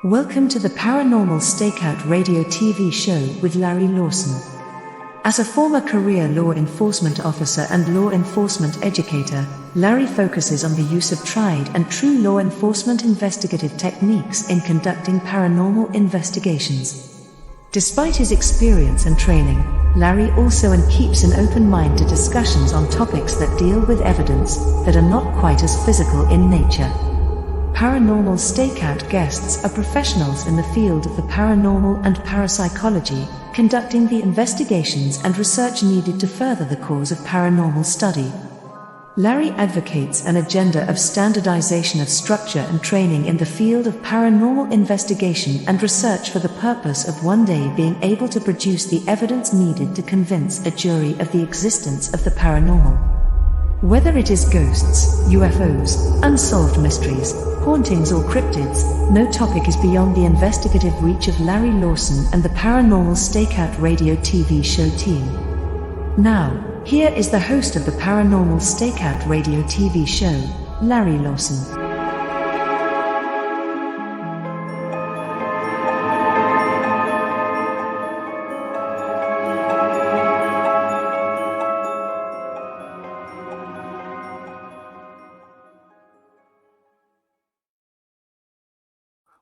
Welcome to the Paranormal Stakeout radio TV show with Larry Lawson. As a former career law enforcement officer and law enforcement educator, Larry focuses on the use of tried and true law enforcement investigative techniques in conducting paranormal investigations. Despite his experience and training, Larry also keeps an open mind to discussions on topics that deal with evidence that are not quite as physical in nature. Paranormal Stakeout guests are professionals in the field of the paranormal and parapsychology, conducting the investigations and research needed to further the cause of paranormal study. Larry advocates an agenda of standardization of structure and training in the field of paranormal investigation and research for the purpose of one day being able to produce the evidence needed to convince a jury of the existence of the paranormal. Whether it is ghosts, UFOs, unsolved mysteries, hauntings or cryptids, no topic is beyond the investigative reach of Larry Lawson and the Paranormal Stakeout radio TV show team. Now, here is the host of the Paranormal Stakeout radio TV show, Larry Lawson.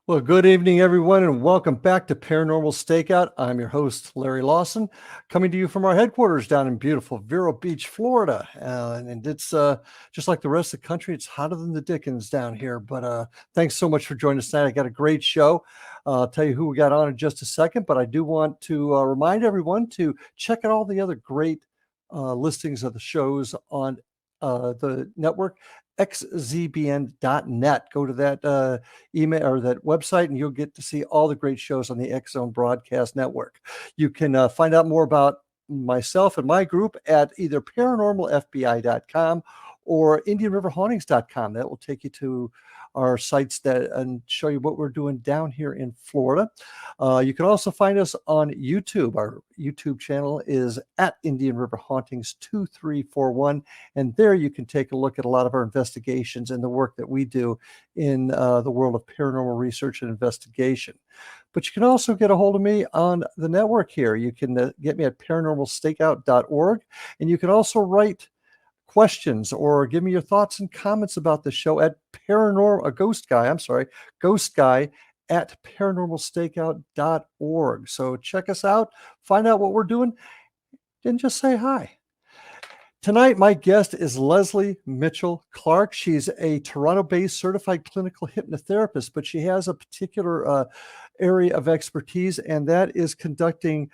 Well, good evening, everyone, and welcome back to Paranormal Stakeout. I'm your host, Larry Lawson, coming to you from our headquarters down in beautiful Vero Beach, Florida. And it's just like the rest of the country, it's hotter than the Dickens down here. But thanks so much for joining us tonight. I got a great show. I'll tell you who we got on in just a second, but I do want to remind everyone to check out all the other great listings of the shows on the network. xzbn.net. Go to that email or that website and you'll get to see all the great shows on the X-Zone Broadcast Network. You can find out more about myself and my group at either paranormalfbi.com or indianriverhauntings.com. That will take you to our sites and show you what we're doing down here in Florida. You can also find us on YouTube. Our YouTube channel is at Indian River Hauntings 2341, and there you can take a look at a lot of our investigations and the work that we do in the world of paranormal research and investigation. But you can also get a hold of me on the network here. You can get me at paranormalstakeout.org, and you can also write questions or give me your thoughts and comments about the show at ghostguy at paranormalstakeout.org. So check us out, find out what we're doing, and just say hi. Tonight, my guest is Lesley Mitchell-Clarke. She's a Toronto-based certified clinical hypnotherapist, but she has a particular area of expertise, and that is conducting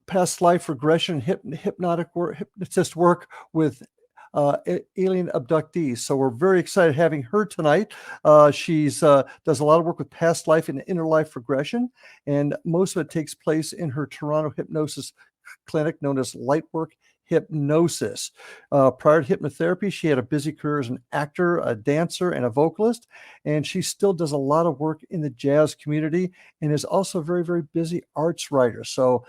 past life regression, hypnotist work with alien abductees. So we're very excited having her tonight. She's does a lot of work with past life and inner life regression, and most of it takes place in her Toronto hypnosis clinic known as Lightwork Hypnosis. Prior to hypnotherapy, she had a busy career as an actor, a dancer, and a vocalist, and she still does a lot of work in the jazz community and is also a very, very busy arts writer. So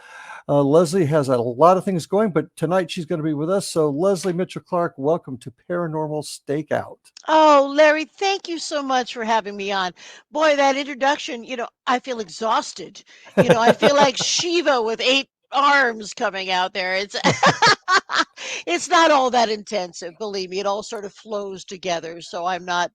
Lesley has a lot of things going, but tonight she's going to be with us. So Lesley Mitchell-Clarke, welcome to Paranormal Stakeout. Oh, Larry, thank you so much for having me on. Boy, that introduction, I feel exhausted. I feel like Shiva with 8 arms coming out there. It's not all that intensive, believe me. It all sort of flows together. So I'm not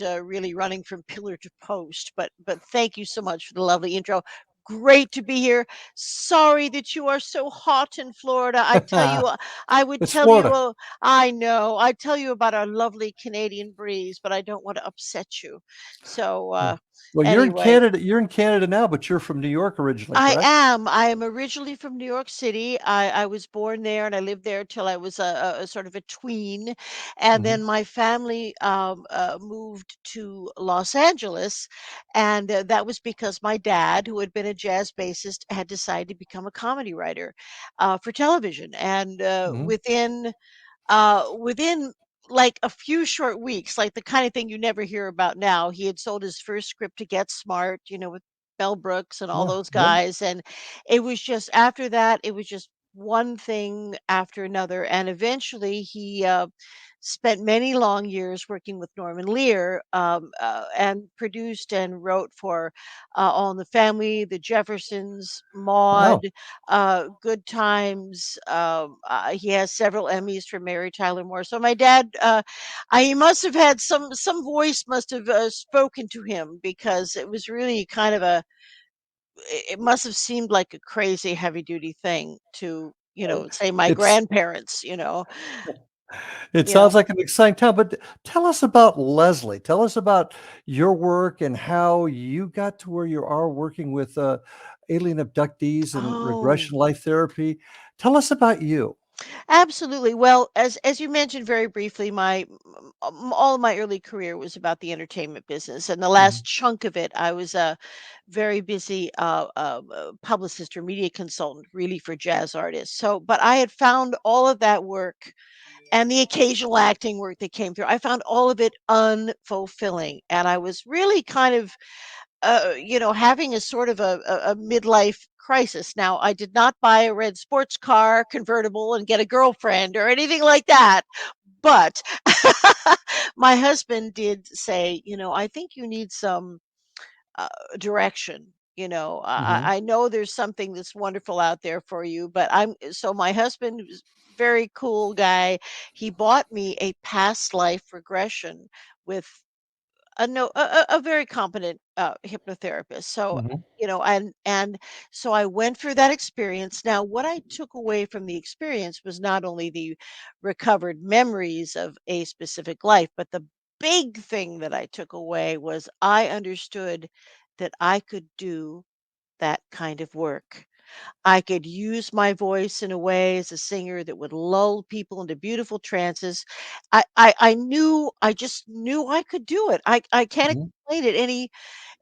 really running from pillar to post, but thank you so much for the lovely intro. Great to be here. Sorry that you are so hot in Florida. I tell you, I would It's tell Florida. you, I know, I tell you about our lovely Canadian breeze, but I don't want to upset you. So, Well, you're in anyway. Canada. You're in Canada now, but you're from New York originally, I correct? am. I am originally from New York City. I was born there and I lived there till I was a sort of a tween. And Mhm. then my family moved to Los Angeles. And that was because my dad, who had been a jazz bassist, had decided to become a comedy writer for television. And Mhm. within like a few short weeks, like the kind of thing you never hear about now, he had sold his first script to Get Smart, with Bell Brooks and all Yeah, those yeah. guys. And it was just after that, it was just one thing after another, and eventually he spent many long years working with Norman Lear, and produced and wrote for All in the Family, The Jeffersons, Maud, Wow. Good Times. He has several Emmys for Mary Tyler Moore. So my dad, he must have had some voice must have spoken to him, because it was really kind of it must have seemed like a crazy heavy duty thing to, Uh, say my It's grandparents. it Yeah. sounds like an exciting time, but tell us about Lesley. Tell us about your work and how you got to where you are working with alien abductees and Oh, regression life therapy. Tell us about you. absolutely. Well, as you mentioned very briefly, all of my early career was about the entertainment business, and the Mhm, last chunk of it, I was a very busy publicist or media consultant, really for jazz artists. So, but I had found all of that work and the occasional acting work that came through. I found all of it unfulfilling, and I was really kind of having a sort of a midlife crisis. Now, I did not buy a red sports car convertible and get a girlfriend or anything like that, but my husband did say, I think you need some uh, direction. mhm, I know there's something that's wonderful out there for you, but so my husband was very cool guy. He bought me a past life regression with a no a very competent, hypnotherapist. So, mhm, and so I went through that experience. Now, what I took away from the experience was not only the recovered memories of a specific life, but the big thing that I took away was I understood that I could do that kind of work. I could use my voice in a way as a singer that would lull people into beautiful trances. I just knew I could do it. I can't mhm. explain it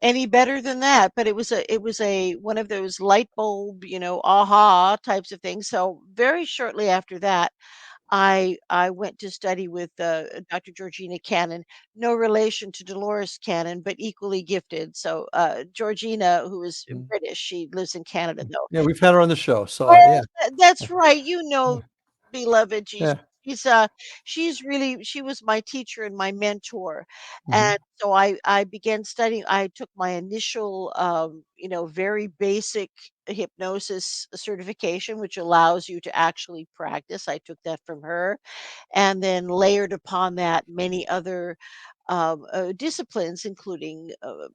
any better than that, but it was a one of those light bulb, aha types of things. So very shortly after that, I went to study with Dr. Georgina Cannon, no relation to Dolores Cannon, but equally gifted. So Georgina, who is Mhm. British, she lives in Canada though. Yeah, we've had her on the show. So yeah, Oh, that's right, beloved Jesus. yeah. She's, she was my teacher and my mentor, and Mhm, so I began studying. I took my initial, very basic hypnosis certification, which allows you to actually practice. I took that from her, and then layered upon that many other disciplines, including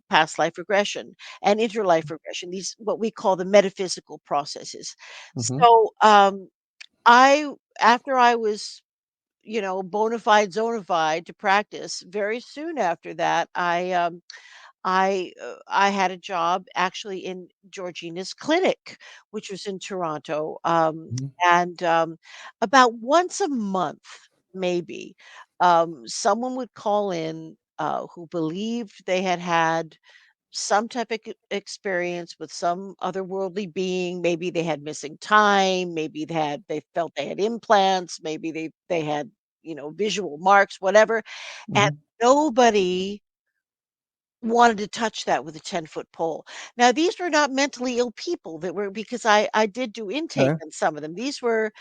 past life regression and interlife regression. These what we call the metaphysical processes. mhm. So I after I was bona fide zona fide to practice, very soon after that I had a job actually in Georgina's clinic, which was in Toronto, Mhm. and, about once a month, maybe, someone would call in, who believed they had had some type of experience with some otherworldly being. Maybe they had missing time, maybe they felt they had implants, maybe they had, visual marks, whatever, and Mhm. nobody wanted to touch that with a 10-foot pole. Now, these were not mentally ill people that were because I did do intake Okay. on some of them. These were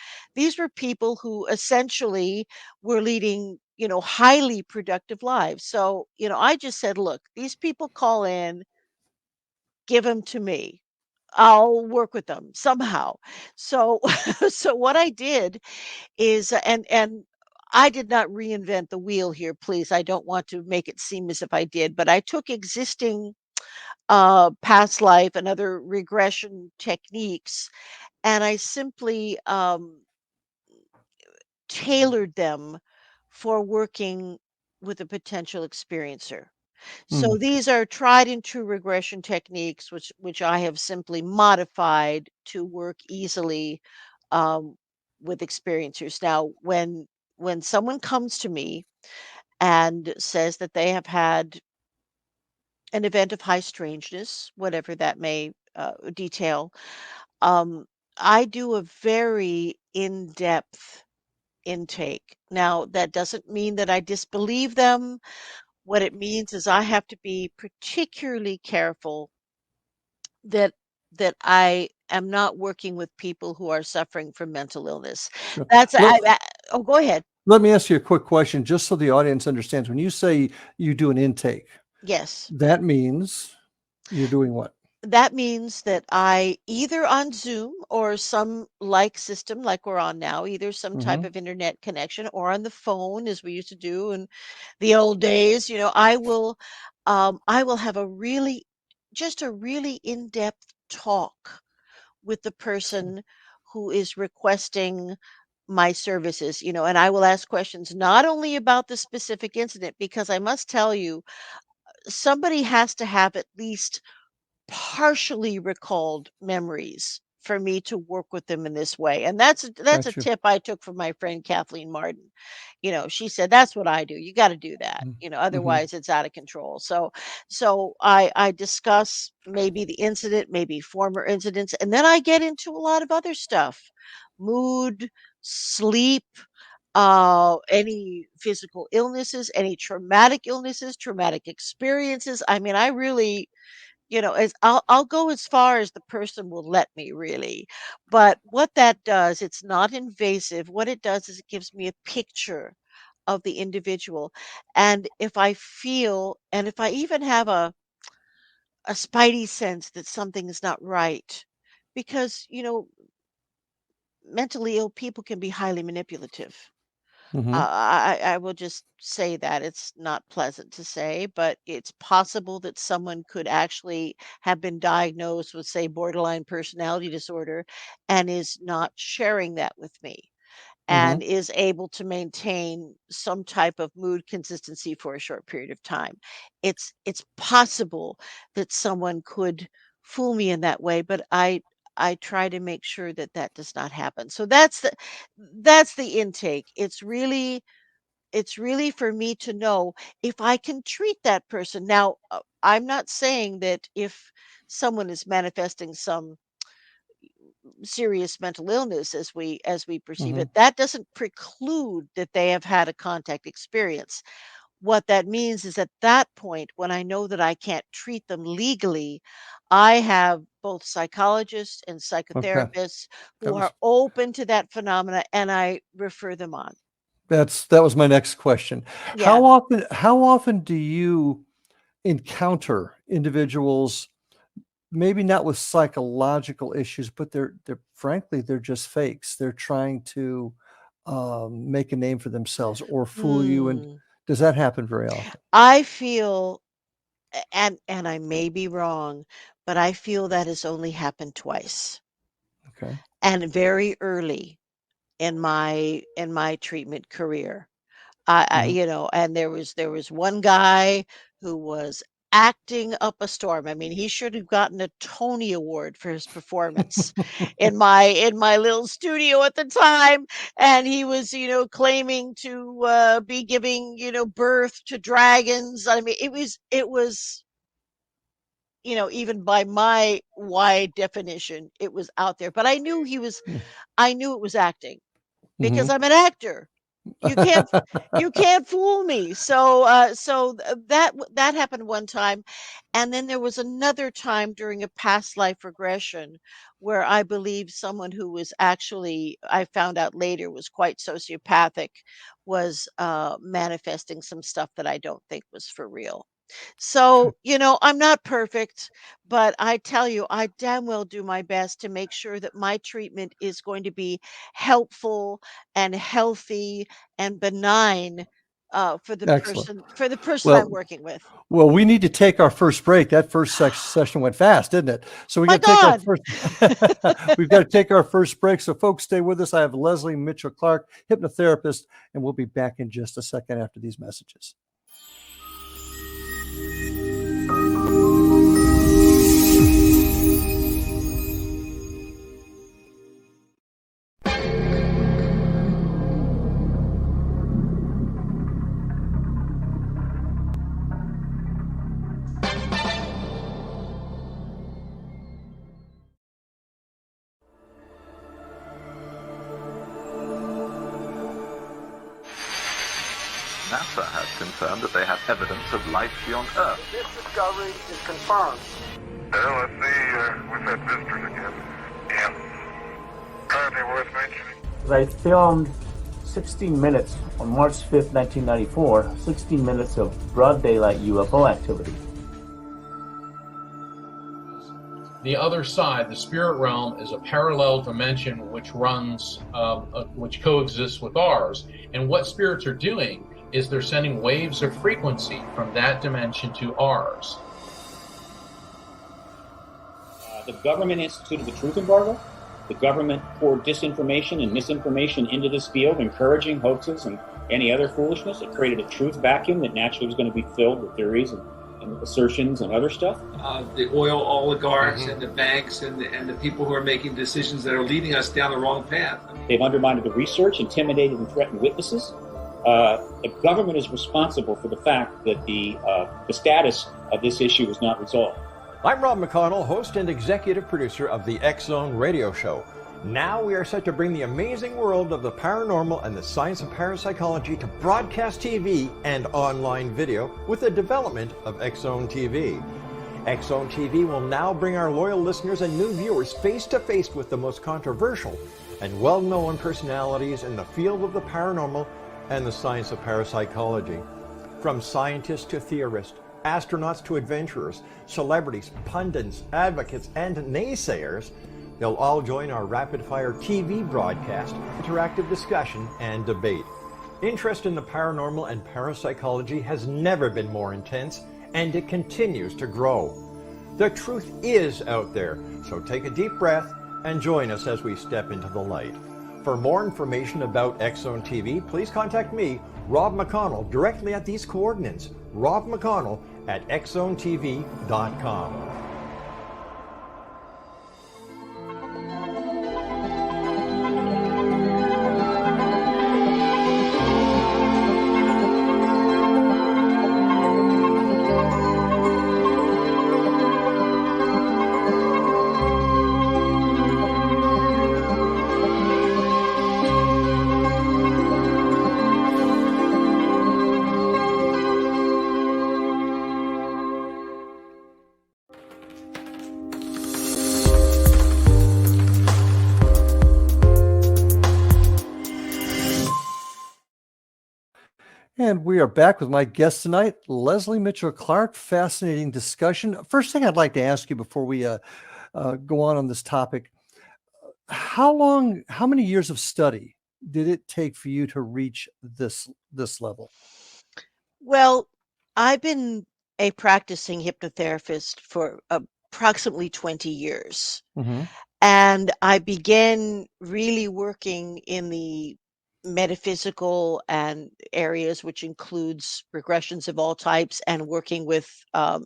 people who essentially were leading, highly productive lives. So, I just said, "Look, these people call in, give them to me. I'll work with them somehow." So so what I did is and I did not reinvent the wheel here, please. I don't want to make it seem as if I did, but I took existing past life and other regression techniques, and I simply tailored them for working with a potential experiencer. So Mm, these are tried and true regression techniques, which I have simply modified to work easily um, with experiencers. Now, when someone comes to me and says that they have had an event of high strangeness, whatever that may detail, um, I do a very in-depth intake. Now, that doesn't mean that I disbelieve them. What it means is I have to be particularly careful that that I am not working with people who are suffering from mental illness. Sure. That's Let, oh, go ahead. let me ask you a quick question, just so the audience understands. When you say you do an intake, Yes. that means you're doing what? That means that I either on Zoom or some like system like we're on now, either some type Mm-hmm. of internet connection or on the phone as we used to do in the old days, I will have just a really in-depth talk with the person who is requesting my services, and I will ask questions not only about the specific incident, because I must tell you, somebody has to have at least partially recalled memories for me to work with them in this way. And that's a Got you. tip I took from my friend Kathleen Martin. She said that's what I do. You got to do that. Mm-hmm. Otherwise it's out of control. So I discuss maybe the incident, maybe former incidents, and then I get into a lot of other stuff. Mood, sleep, any physical illnesses, any traumatic illnesses, traumatic experiences. I mean, I really, as I'll go as far as the person will let me, really. But what that does, it's not invasive. What it does is it gives me a picture of the individual. And if I feel, and if I even have a spidey sense that something is not right, because, mentally ill people can be highly manipulative. Mm-hmm. I will just say that it's not pleasant to say, but it's possible that someone could actually have been diagnosed with, say, borderline personality disorder and is not sharing that with me Mm-hmm. and is able to maintain some type of mood consistency for a short period of time. It's possible that someone could fool me in that way, but I try to make sure that that does not happen. So that's the intake. It's really for me to know if I can treat that person. Now, I'm not saying that if someone is manifesting some serious mental illness as we perceive Mm-hmm. it, that doesn't preclude that they have had a contact experience. What that means is at that point, when I know that I can't treat them legally, I have both psychologists and Okay. psychotherapists That who are was open to that phenomena, and I refer them on. that was my next question. Yeah. How often do you encounter individuals, maybe not with psychological issues, but they're frankly they're just fakes. They're trying to make a name for themselves or fool you. And Hmm. does that happen very often? I feel, and I may be wrong, but I feel that has only happened twice, Okay. and very early in my treatment career. I Hmm. and there was one guy who was acting up a storm. I mean, he should have gotten a Tony Award for his performance in my little studio at the time, and he was, claiming to be giving, birth to dragons. I mean, it was, even by my wide definition, it was out there. But I knew it was acting because Hmm. I'm an actor. You can't you can't fool me. That happened one time, and then there was another time during a past life regression where I believe someone who was actually, I found out later, was quite sociopathic, was manifesting some stuff that I don't think was for real. Okay. So, I'm not perfect, but I tell you, I damn well do my best to make sure that my treatment is going to be helpful and healthy and benign, for the Excellent. person I'm Well, working with. well, we need to take our first break. That first session went fast, didn't it? So we My got to take our God. first. We've got to take our first break. So folks, stay with us. I have Lesley Mitchell-Clarke, hypnotherapist, and we'll be back in just a second after these messages. NASA has confirmed that they have evidence of life beyond Earth. This discovery is confirmed. LSC, we've had visitors again. apparently worth mentioning? I filmed 16 minutes on March 5th, 1994, 16 minutes of broad daylight UFO activity. The other side, the spirit realm, is a parallel dimension which runs, which coexists with ours. And what spirits are doing is they're sending waves of frequency from that dimension to ours. The government instituted the truth embargo. The government poured disinformation and misinformation into this field, encouraging hoaxes and any other foolishness. It created a truth vacuum that naturally was going to be filled with theories and assertions and other stuff. The oil oligarchs and the banks and the people who are making decisions that are leading us down the wrong path. They've undermined the research, intimidated and threatened witnesses. The government is responsible for the fact that the status of this issue is not resolved. I'm Rob McConnell, host and executive producer of the X Zone radio show. Now we are set to bring the amazing world of the paranormal and the science of parapsychology to broadcast TV and online video with the development of X Zone TV. X Zone TV will now bring our loyal listeners and new viewers face to face with the most controversial and well-known personalities in the field of the paranormal and the science of parapsychology. From scientists to theorists, astronauts to adventurers, celebrities, pundits, advocates, and naysayers, they'll all join our rapid-fire TV broadcast, interactive discussion, and debate. Interest in the paranormal and parapsychology has never been more intense, and it continues to grow. The truth is out there, so take a deep breath and join us as we step into the light. For more information about X Zone TV, please contact me, Rob McConnell, directly at these coordinates, Rob McConnell at xzonetv.com. And we are back with my guest tonight, Lesley Mitchell-Clarke. Fascinating discussion. First thing I'd like to ask you before we go on this topic, how many years of study did it take for you to reach this level? Well, I've been a practicing hypnotherapist for approximately 20 years. Mm-hmm. And I began really working in the metaphysical and areas, which includes regressions of all types and working with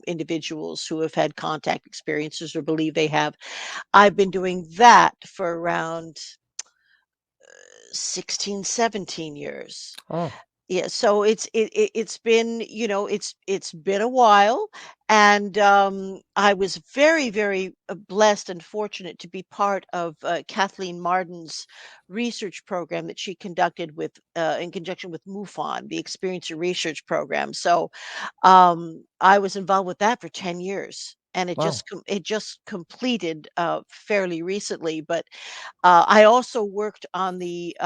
individuals who have had contact experiences or believe they have. I've been doing that for around 16, 17 years. Oh. Yeah, so it's been, it's been a while, and I was very, very blessed and fortunate to be part of Kathleen Marden's research program that she conducted with in conjunction with MUFON, the Experiencer Research Program. So I was involved with that for 10 years, and it Wow. just completed fairly recently. But I also worked on the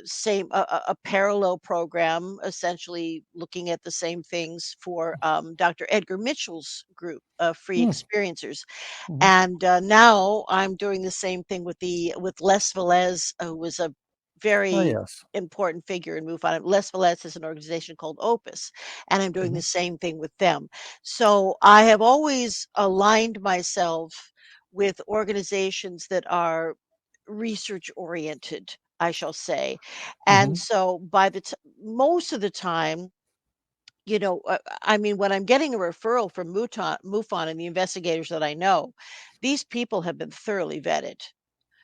same a parallel program, essentially looking at the same things for Dr. Edgar Mitchell's group, Free Hmm. Experiencers, Mhm. and now I'm doing the same thing with Les Velez, who was a Oh, very yes. important figure in MUFON. Les Velez is an organization called Opus, and I'm doing Mhm. the same thing with them. So I have always aligned myself with organizations that are research oriented, I shall say. And Mhm. so most of the time, I mean, when I'm getting a referral from MUFON and the investigators that I know, these people have been thoroughly vetted.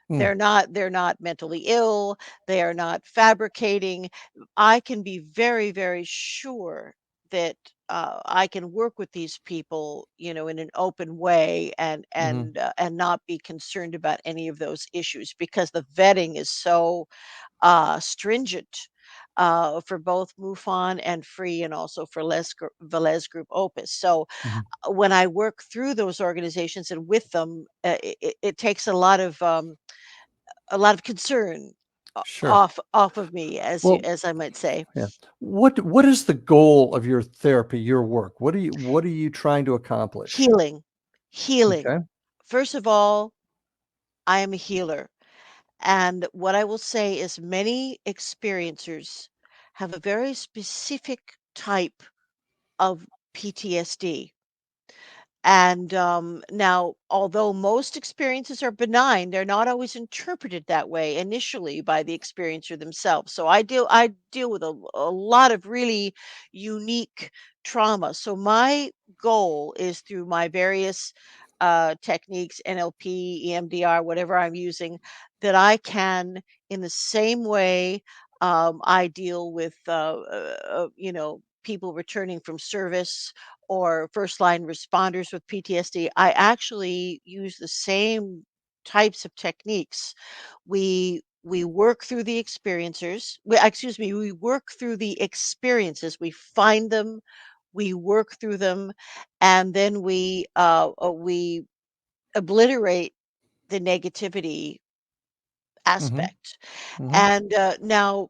Hmm. They're not mentally ill, they are not fabricating. I can be very, very sure that I can work with these people, in an open way Mhm. and not be concerned about any of those issues because the vetting is so stringent for both MUFON and Free, and also for Velez Group Opus. So Mhm. when I work through those organizations and with them, it takes a lot of a lot of concern Sure. off of me, Well, as I might say. yeah. What is the goal of your therapy, your work? What are you trying to accomplish? Healing, healing. Okay. First of all, I am a healer. And what I will say is many experiencers have a very specific type of PTSD. And now, although most experiences are benign, they're not always interpreted that way initially by the experiencer themselves. So I deal with a lot of really unique trauma. So my goal is through my various techniques, NLP, EMDR, whatever I'm using, that I can, in the same way I deal with, people returning from service or first line responders with PTSD, I actually use the same types of techniques. We work through the experiencers. We work through the experiences. We find them, we work through them, and then we obliterate the negativity Mhm. aspect. Mhm. And now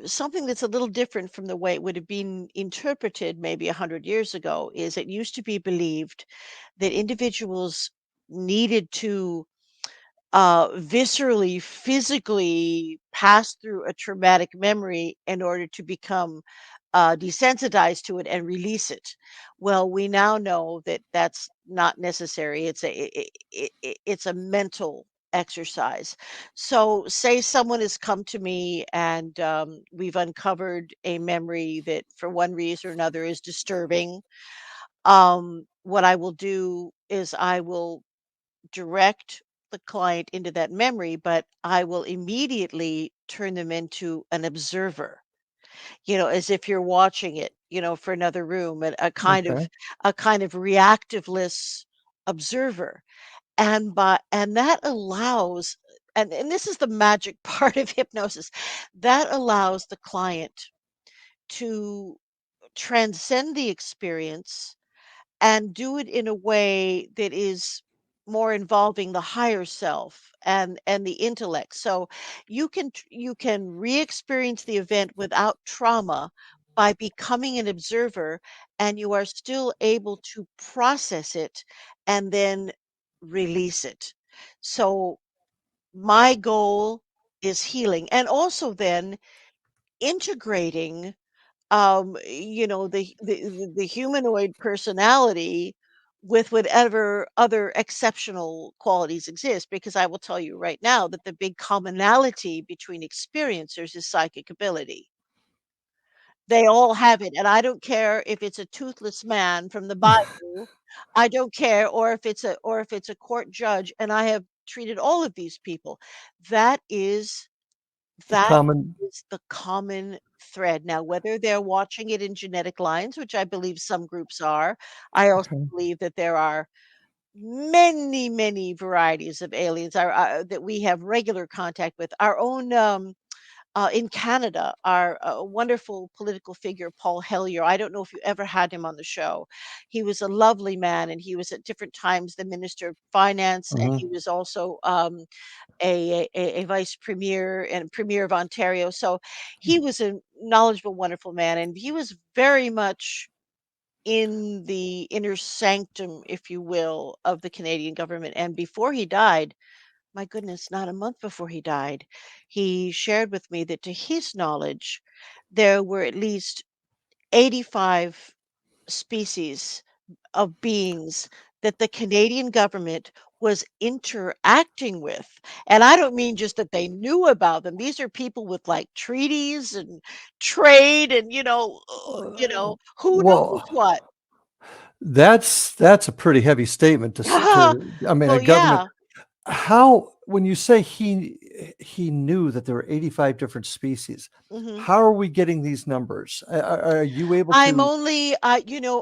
something that's a little different from the way it would have been interpreted maybe 100 years ago is it used to be believed that individuals needed to viscerally, physically pass through a traumatic memory in order to become desensitized to it and release it. Well, we now know that that's not necessary. It's a mental exercise. So, say someone has come to me and we've uncovered a memory that, for one reason or another, is disturbing. What I will do is I will direct the client into that memory, but I will immediately turn them into an observer, as if you're watching it, for another room, and Okay. a kind of reactiveless observer. And that allows, and this is the magic part of hypnosis, that allows the client to transcend the experience and do it in a way that is more involving the higher self and the intellect. So you can re-experience the event without trauma by becoming an observer, and you are still able to process it and then release it. So my goal is healing, and also then integrating the humanoid personality with whatever other exceptional qualities exist, because I will tell you right now that the big commonality between experiencers is psychic ability. They all have it, and I don't care if it's a toothless man from the bayou. I don't care, or if it's a court judge, and I have treated all of these people. That is The that common is the common thread. Now, whether they're watching it in genetic lines, which I believe some groups are, I also Okay. believe that there are many, many varieties of aliens that we have regular contact with. Our own, in Canada, our wonderful political figure, Paul Hellyer. I don't know if you ever had him on the show. He was a lovely man, and he was at different times the Minister of Finance, and he Mhm. was also a vice premier and premier of Ontario. So he was a knowledgeable, wonderful man, and he was very much in the inner sanctum, if you will, of the Canadian government. And before he died, my goodness, not a month before he died, he shared with me that to his knowledge, there were at least 85 species of beings that the Canadian government was interacting with. And I don't mean just that they knew about them. These are people with like treaties and trade and who knows Well, what. that's a pretty heavy statement I mean, a Well, government. yeah. How, when you say he knew that there were 85 different species, hmm how are we getting these numbers? Are you able I'm to only,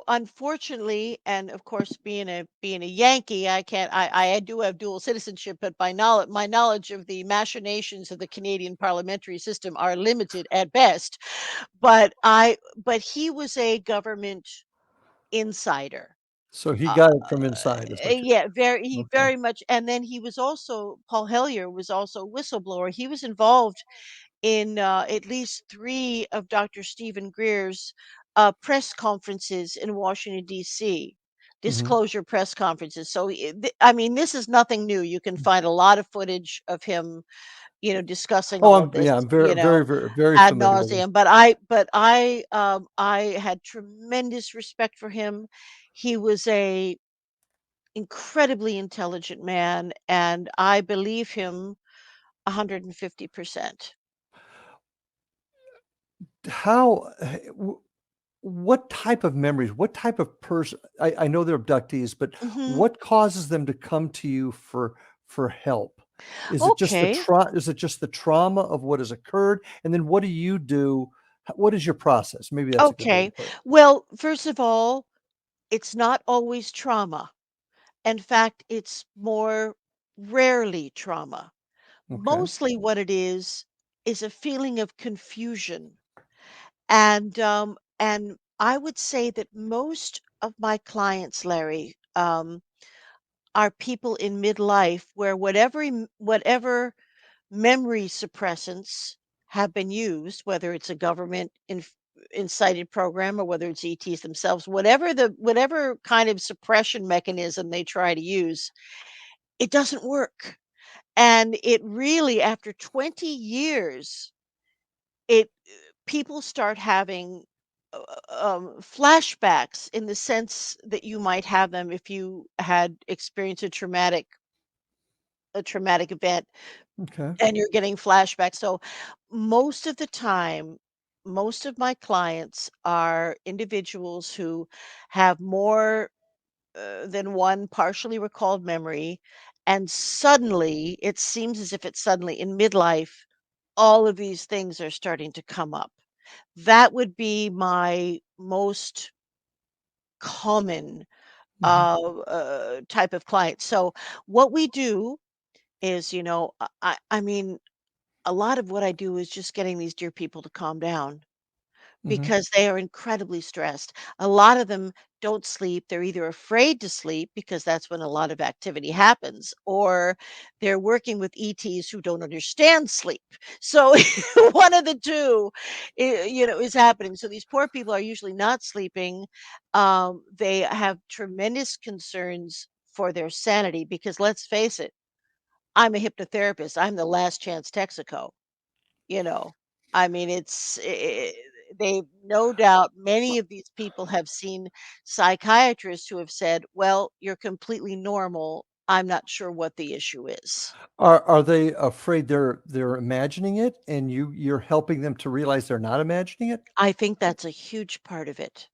unfortunately, and of course, being a Yankee, I can't. I do have dual citizenship, but my knowledge of the machinations of the Canadian parliamentary system are limited at best. But he was a government insider. So he Uh, got it from inside, is what you're yeah, he okay. very much, and then he was also Paul Hellyer was also a whistleblower. He was involved in at least three of Dr. Stephen Greer's press conferences in Washington, D.C., Mhm. disclosure press conferences. So, I mean, this is nothing new. You can find a lot of footage of him, discussing Oh, all of this, I'm very, very, very, very ad familiar with him. nauseum. But I had tremendous respect for him. He was a incredibly intelligent man, and I believe him 150%. How what type of memories, what type of person I know they're abductees, but Mhm. what causes them to come to you for help? Okay. Is it just the trauma of what has occurred? And then what do you do? What is your process? Maybe that's a good way to Okay. put it. Well, first of all, it's not always trauma. In fact, it's more rarely trauma. Okay. Mostly what it is a feeling of confusion. And I would say that most of my clients, Larry, are people in midlife where whatever memory suppressants have been used, whether it's a government incited program or whether it's ETs themselves, whatever kind of suppression mechanism they try to use, it doesn't work. And it really, after 20 years, it people start having flashbacks in the sense that you might have them if you had experienced a traumatic event Okay. and you're getting flashbacks. So most of the time, most of my clients are individuals who have more than one partially recalled memory. And suddenly, it seems as if it's suddenly in midlife, all of these things are starting to come up. That would be my most common Mhm. type of client. So what we do is, I mean, a lot of what I do is just getting these dear people to calm down Mhm. because they are incredibly stressed. A lot of them don't sleep. They're either afraid to sleep because that's when a lot of activity happens, or they're working with ETs who don't understand sleep. So one of the two, is happening. So these poor people are usually not sleeping. They have tremendous concerns for their sanity because let's face it, I'm a hypnotherapist. I'm the last chance Texaco. You know, I mean, they no doubt many of these people have seen psychiatrists who have said, "Well, you're completely normal. I'm not sure what the issue is." Are they afraid they're imagining it and you're helping them to realize they're not imagining it? I think that's a huge part of it.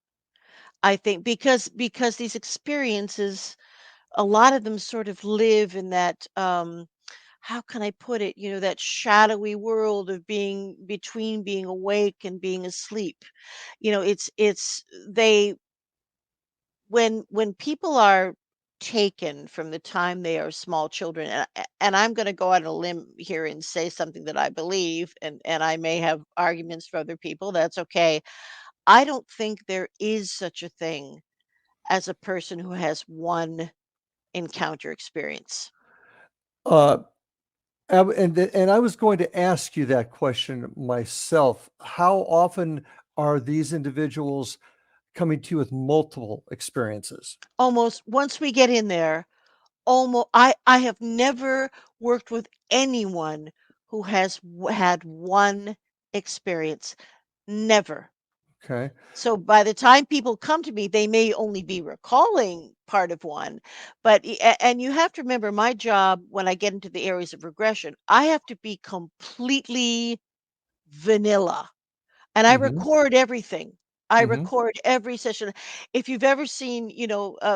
I think because these experiences, a lot of them sort of live in that how can I put it, that shadowy world of being between being awake and being asleep. It's they when people are taken from the time they are small children, and I'm going to go out on a limb here and say something that I believe, and I may have arguments for other people. That's okay. I don't think there is such a thing as a person who has one encounter experience. Uh, and I was going to ask you that question myself. How often are these individuals coming to you with multiple experiences? Almost once we get in there, almost I have never worked with anyone who has had one experience. Never. Okay. So by the time people come to me, they may only be recalling part of one, but and you have to remember my job when I get into the areas of regression, I have to be completely vanilla. And I Mhm. record everything. I Mhm. record every session. If you've ever seen,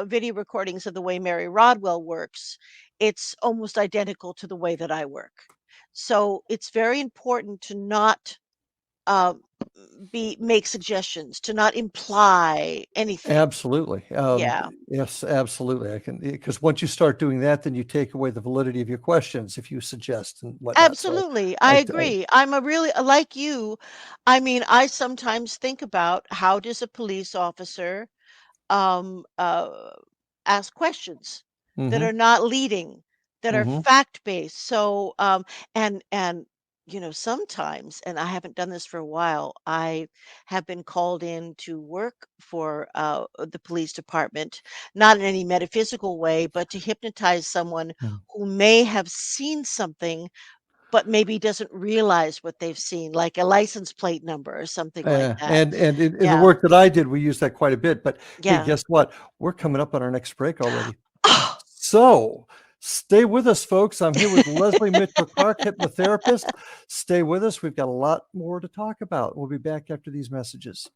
video recordings of the way Mary Rodwell works, it's almost identical to the way that I work. So it's very important to not um, be make suggestions, to not imply anything. Absolutely. Yeah, Yes, absolutely. I can because once you start doing that, then you take away the validity of your questions if you suggest and whatnot. So absolutely. I I agree. I'm a really like you. I mean, I sometimes think about how does a police officer um, uh, ask questions that Mm-hmm. are not leading, that are Mm-hmm. fact-based. So, and sometimes, and I haven't done this for a while, I have been called in to work for the police department, not in any metaphysical way, but to hypnotize someone who may have seen something, but maybe doesn't realize what they've seen, like a license plate number or something like that. And in the Yeah, work that I did, we used that quite a bit. But hey, yeah. guess what? We're coming up on our next break already. So stay with us, folks. I'm here with Lesley Mitchell-Clarke, hypnotherapist. Stay with us. We've got a lot more to talk about. We'll be back after these messages.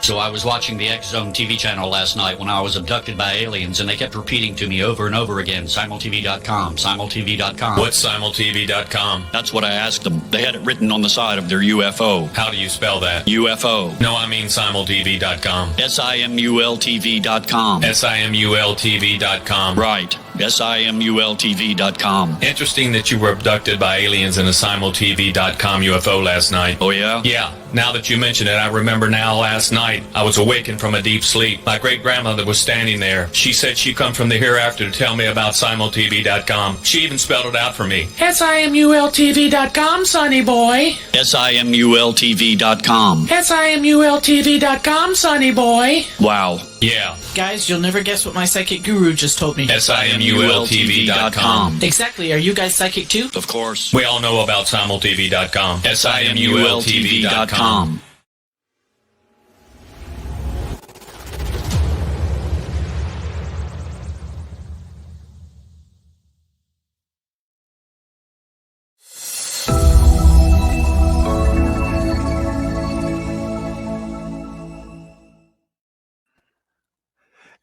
So I was watching the X Zone TV channel last night when I was abducted by aliens, and they kept repeating to me over and over again, simultv.com, simultv.com. What's simultv.com? That's what I asked them. They had it written on the side of their UFO. How do you spell that? UFO. No, I mean simultv.com. simultv.com. simultv.com. Right. simultv.com. Interesting that you were abducted by aliens in a simultv.com UFO last night. Oh, yeah? Yeah. Now that you mention it, I remember now last night I was awakened from a deep sleep. My great-grandmother was standing there. She said she'd come from the hereafter to tell me about simultv.com. She even spelled it out for me. simultv.com, sonny boy. simultv.com. simultv.com, sonny boy. Wow. Yeah. Guys, you'll never guess what my psychic guru just told me. simultv.com. Exactly. Are you guys psychic too? Of course. We all know about simultv.com. simultv.com.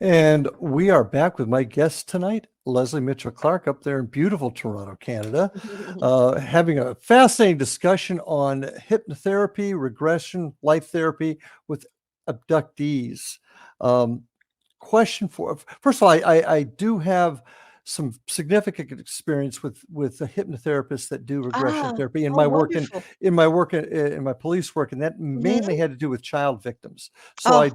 And we are back with my guest tonight, Lesley Mitchell-Clarke, up there in beautiful Toronto, Canada, having a fascinating discussion on hypnotherapy, regression, life therapy with abductees. Question for, first of all, I do have some significant experience with the hypnotherapists that do regression therapy in my work wonderful. in my police work, and that mainly had to do with child victims. So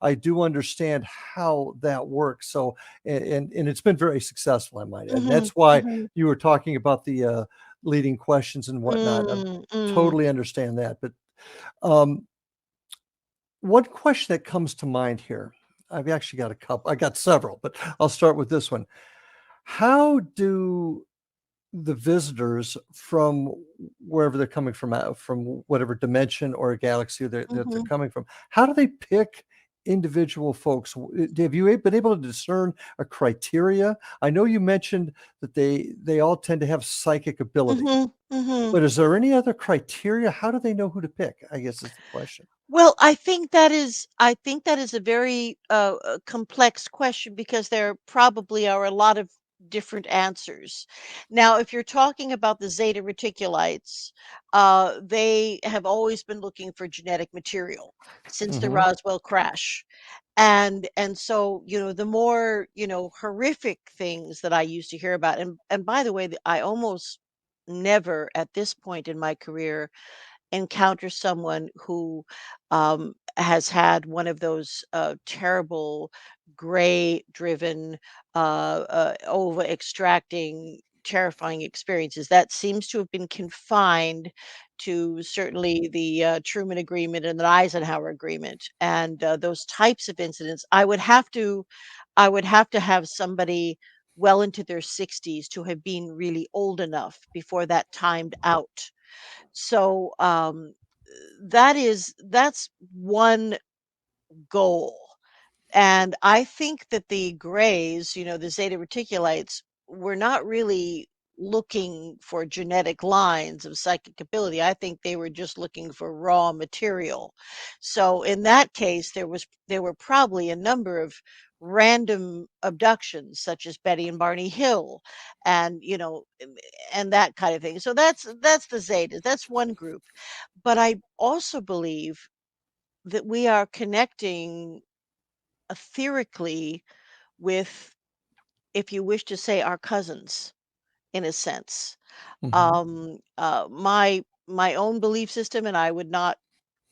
I do understand how that works. So and it's been very successful, I might add. That's why you were talking about the leading questions and whatnot. I totally understand that. But one question that comes to mind here, I've actually got a couple. I got several, but I'll start with this one. How do the visitors from wherever they're coming from whatever dimension or galaxy that they're coming from, how do they pick individual folks? Have you been able to discern a criteria? I know you mentioned that they all tend to have psychic ability, but is there any other criteria? How do they know who to pick, I guess is the question. Well, I think that is a very complex question, because there probably are a lot of different answers. Now, if you're talking about the Zeta Reticulites, they have always been looking for genetic material since the Roswell crash. And so, the more, horrific things that I used to hear about, and by the way, I almost never at this point in my career encounter someone who has had one of those terrible gray driven ova extracting terrifying experiences. That seems to have been confined to certainly the Truman Agreement and the Eisenhower Agreement, and those types of incidents. I would have to have somebody well into their 60s to have been really old enough before that timed out. So that's one goal. And I think that the grays, the Zeta Reticulites, were not really looking for genetic lines of psychic ability. I think they were just looking for raw material. So in that case, there were probably a number of random abductions such as Betty and Barney Hill, and and that kind of thing. So that's the Zetas. That's one group. But I also believe that we are connecting etherically with, if you wish to say, our cousins, in a sense. Mhm. My own belief system, and I would not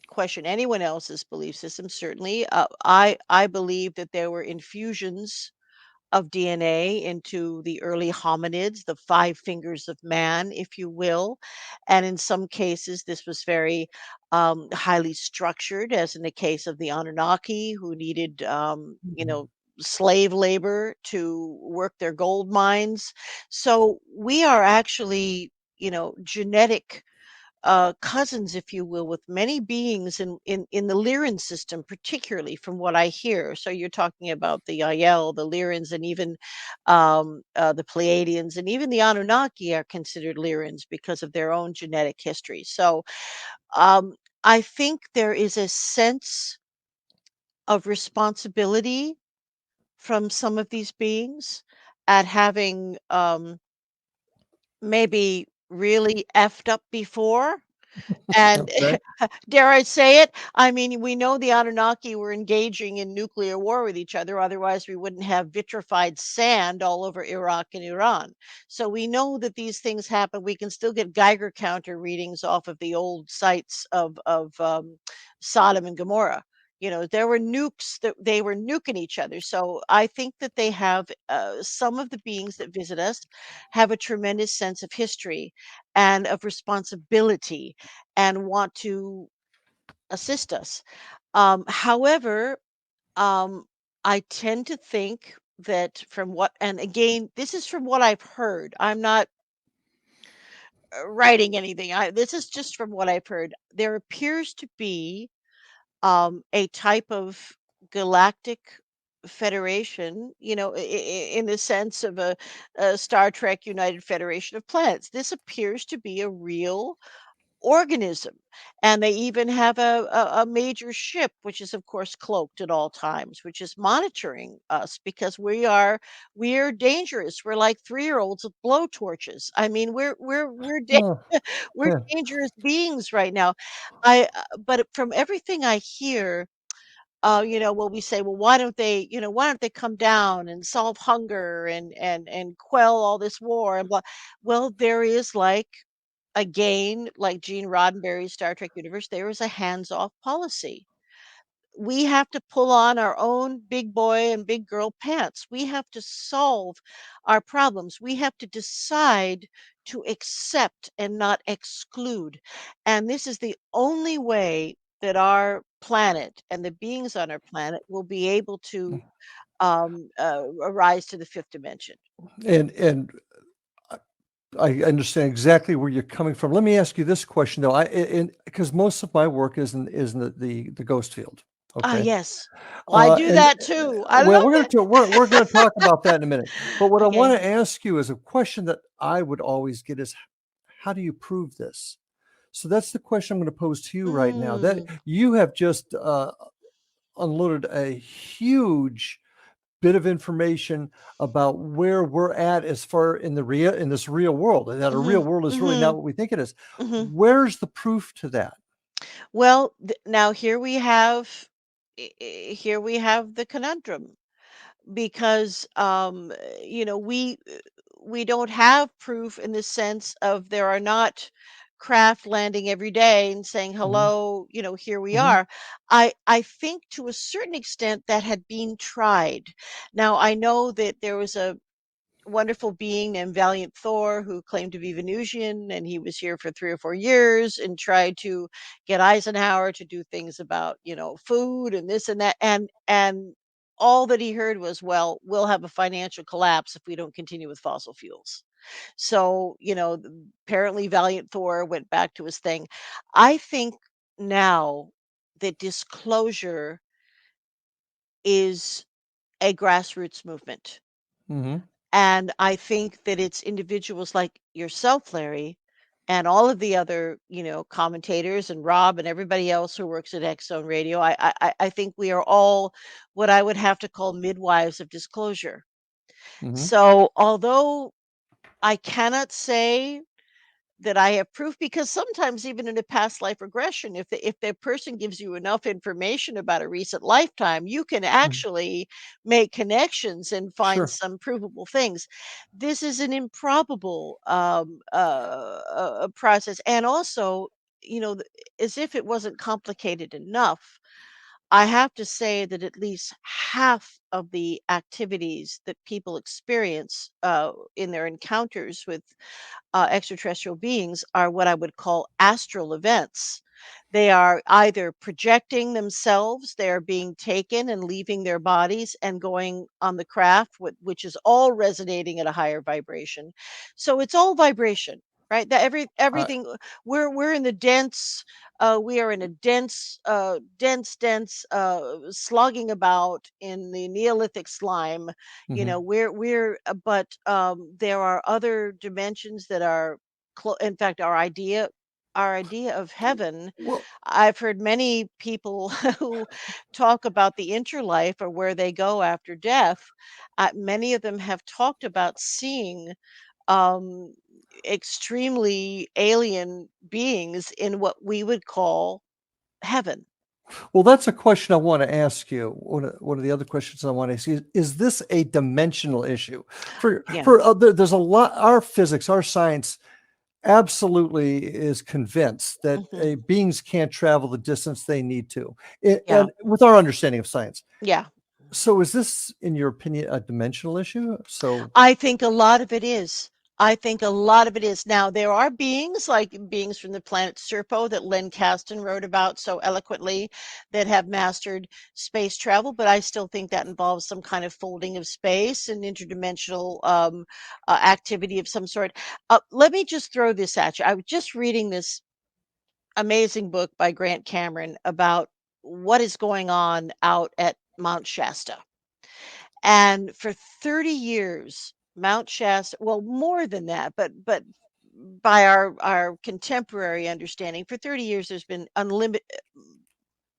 question anyone else's belief system, certainly. I believe that there were infusions of DNA into the early hominids, the five fingers of man, if you will. And in some cases, this was very highly structured, as in the case of the Anunnaki, who needed, slave labor to work their gold mines. So we are actually, genetic cousins, if you will, with many beings in the Lyran system, particularly from what I hear. So you're talking about the Yael, the Lyrans, and even the Pleiadians, and even the Anunnaki are considered Lyrans because of their own genetic history. So um, I think there is a sense of responsibility from some of these beings at having maybe really effed up before. And Okay. dare I say it? I mean, we know the Anunnaki were engaging in nuclear war with each other. Otherwise, we wouldn't have vitrified sand all over Iraq and Iran. So we know that these things happen. We can still get Geiger counter readings off of the old sites of Sodom and Gomorrah. There were nukes that they were nuking each other. So I think that they have, some of the beings that visit us have a tremendous sense of history and of responsibility, and want to assist us. However, um, I tend to think that, from what, and again, this is from what I've heard. I'm not writing anything. This is just from what I've heard. There appears to be a type of galactic federation, in the sense of a Star Trek United Federation of Planets. This appears to be a real organism, and they even have a major ship, which is of course cloaked at all times, which is monitoring us because we are dangerous. We're like 3-year-olds with blow torches. I mean, Oh, we're yeah. dangerous beings right now. But from everything I hear, well, we say, well, why don't they come down and solve hunger and quell all this war and blah. Well, there is, like, again, like Gene Roddenberry's Star Trek universe, there is a hands-off policy. We have to pull on our own big boy and big girl pants. We have to solve our problems. We have to decide to accept and not exclude. And this is the only way that our planet and the beings on our planet will be able to arise to the fifth dimension. And I understand exactly where you're coming from. Let me ask you this question though. Because most of my work is in the ghost field. Ah, Okay. yes. Well, I do And that too. I well, love we're it. gonna talk about that in a minute. But what I Okay. want to ask you is a question that I would always get is, how do you prove this? So that's the question I'm going to pose to you right now. That Mm. you have just unloaded a huge bit of information about where we're at as far in this real world, and that a real Mhm. world is really not Mhm. what we think it is. Mhm. Where's the proof to that? Well, now here we have the conundrum, because we don't have proof in the sense of there are not craft landing every day and saying Mhm, hello, here we mhm, are. I think to a certain extent that had been tried. Now I know that there was a wonderful being named Valiant Thor who claimed to be Venusian, and he was here for 3 or 4 years and tried to get Eisenhower to do things about, food and this and that, and all that he heard was, well, we'll have a financial collapse if we don't continue with fossil fuels. So, apparently Valiant Thor went back to his thing. I think now that disclosure is a grassroots movement. mhm. And I think that it's individuals like yourself, Larry, and all of the other, commentators and Rob and everybody else who works at X Zone Radio. I think we are all what I would have to call midwives of disclosure. Mhm. So although I cannot say that I have proof, because sometimes even in a past life regression, if the person gives you enough information about a recent lifetime, you can Mhm. actually make connections and find Sure. some provable things. This is an improbable process, and also, as if it wasn't complicated enough, I have to say that at least half of the activities that people experience in their encounters with extraterrestrial beings are what I would call astral events. They are either projecting themselves, they are being taken and leaving their bodies and going on the craft, which is all resonating at a higher vibration. So it's all vibration, right? That everything we're in the dense. We are in a dense, slogging about in the Neolithic slime. Mhm. But there are other dimensions that are, in fact, our idea of heaven. Well, I've heard many people who talk about the interlife, or where they go after death. Many of them have talked about seeing um, extremely alien beings in what we would call heaven. well, that's a question I want to ask you. One of the other questions I want to ask you is this a dimensional issue? For Yeah. for there's a lot. Our physics, our science, absolutely is convinced that Hmm. beings can't travel the distance they need to, Yeah. and with our understanding of science. Yeah. So, is this, in your opinion, a dimensional issue? So, I think a lot of it is. I think a lot of it is. Now, there are beings, like beings from the planet Serpo that Len Kasten wrote about so eloquently, that have mastered space travel, but I still think that involves some kind of folding of space and interdimensional activity of some sort. Let me just throw this at you. I was just reading this amazing book by Grant Cameron about what is going on out at Mount Shasta. And for 30 years, Mount Shasta, well, more than that, but by our contemporary understanding, for 30 years there's been unlimited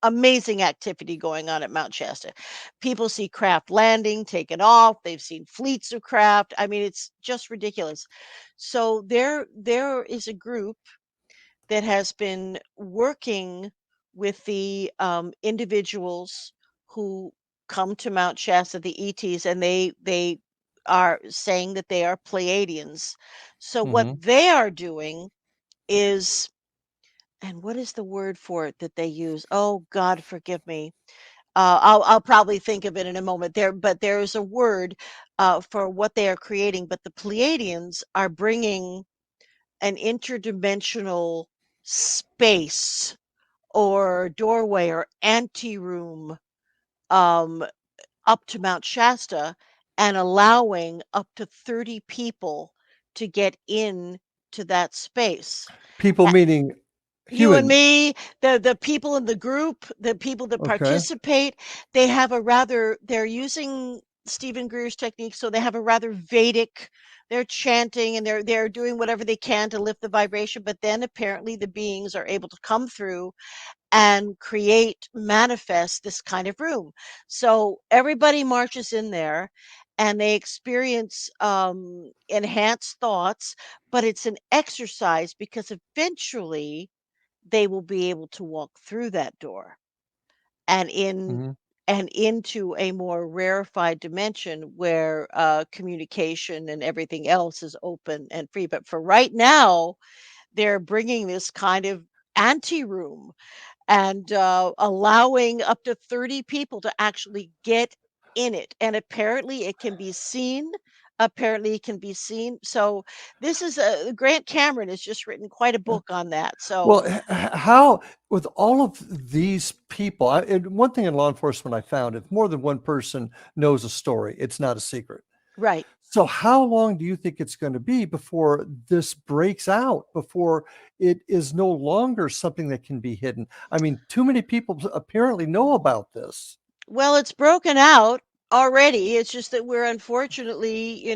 amazing activity going on at Mount Shasta. People see craft landing, taking off, they've seen fleets of craft. I mean, it's just ridiculous. So there is a group that has been working with the individuals who come to Mount Shasta, the ETs, and they are saying that they are Pleiadians. So what mhm. they are doing is, and what is the word for it that they use? Oh God, forgive me. I'll probably think of it in a moment. But there is a word for what they are creating. But the Pleiadians are bringing an interdimensional space or doorway or anteroom um, up to Mount Shasta, and allowing up to 30 people to get in to that space. People A- meaning You and human. me, the people in the group, the people that Okay. participate, they're using Stephen Greer's technique, so they have a rather Vedic. They're chanting and they're doing whatever they can to lift the vibration, but then apparently the beings are able to come through and manifest this kind of room. So everybody marches in there and they experience enhanced thoughts, but it's an exercise because eventually they will be able to walk through that door and Mhm. into a more rarefied dimension where communication and everything else is open and free. But for right now, they're bringing this kind of anti room and allowing up to 30 people to actually get in it. And apparently it can be seen. Apparently it can be seen. So this is Grant Cameron has just written quite a book on that. So Well, how, with all of these people, and one thing in law enforcement I found, if more than one person knows a story, it's not a secret. right. So how long do you think it's going to be before this breaks out, before it is no longer something that can be hidden? I mean, too many people apparently know about this. Well, it's broken out. already. It's just that we're unfortunately,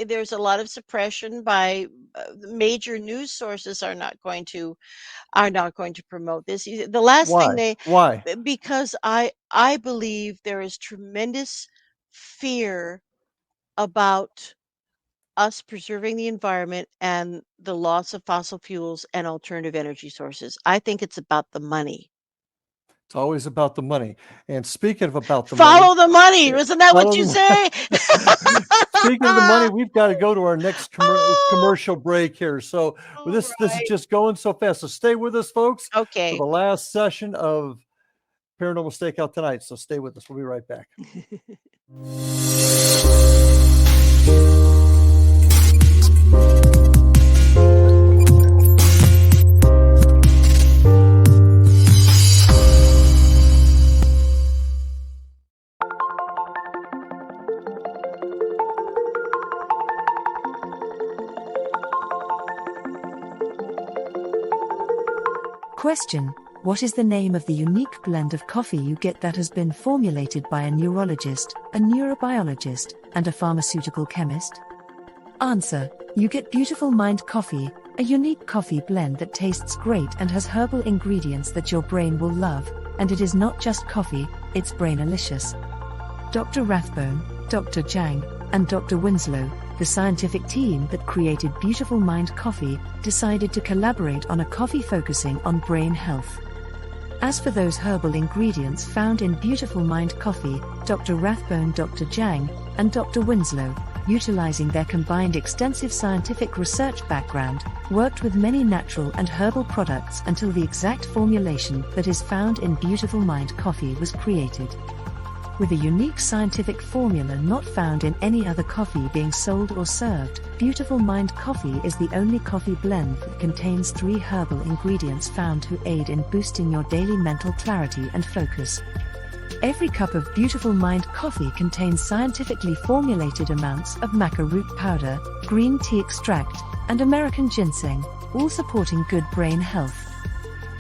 there's a lot of suppression by major news sources are not going to promote this. The last thing Why? Why? because I believe there is tremendous fear about us preserving the environment and the loss of fossil fuels and alternative energy sources. I think it's about the money. It's always about the money. And speaking of about the money, Follow the money. Isn't that what follow you the say? speaking of the money, we've got to go to our next commercial break here. So All this is right. just going so fast. So stay with us, folks, for Okay. the last session of Paranormal Stakeout tonight. So stay with us. We'll be right back. Question: what is the name of the unique blend of coffee you get that has been formulated by a neurologist, a neurobiologist, and a pharmaceutical chemist? Answer: you get Beautiful Mind Coffee, a unique coffee blend that tastes great and has herbal ingredients that your brain will love, and it is not just coffee, it's brainalicious. Dr. Rathbone, Dr. Jang, and Dr. Winslow, the scientific team that created Beautiful Mind Coffee, decided to collaborate on a coffee focusing on brain health. As for those herbal ingredients found in Beautiful Mind Coffee, Dr. Rathbone, Dr. Jang, and Dr. Winslow, utilizing their combined extensive scientific research background, worked with many natural and herbal products until the exact formulation that is found in Beautiful Mind Coffee was created. With a unique scientific formula not found in any other coffee being sold or served, Beautiful Mind Coffee is the only coffee blend that contains 3 herbal ingredients found to aid in boosting your daily mental clarity and focus. Every cup of Beautiful Mind Coffee contains scientifically formulated amounts of maca root powder, green tea extract, and American ginseng, all supporting good brain health.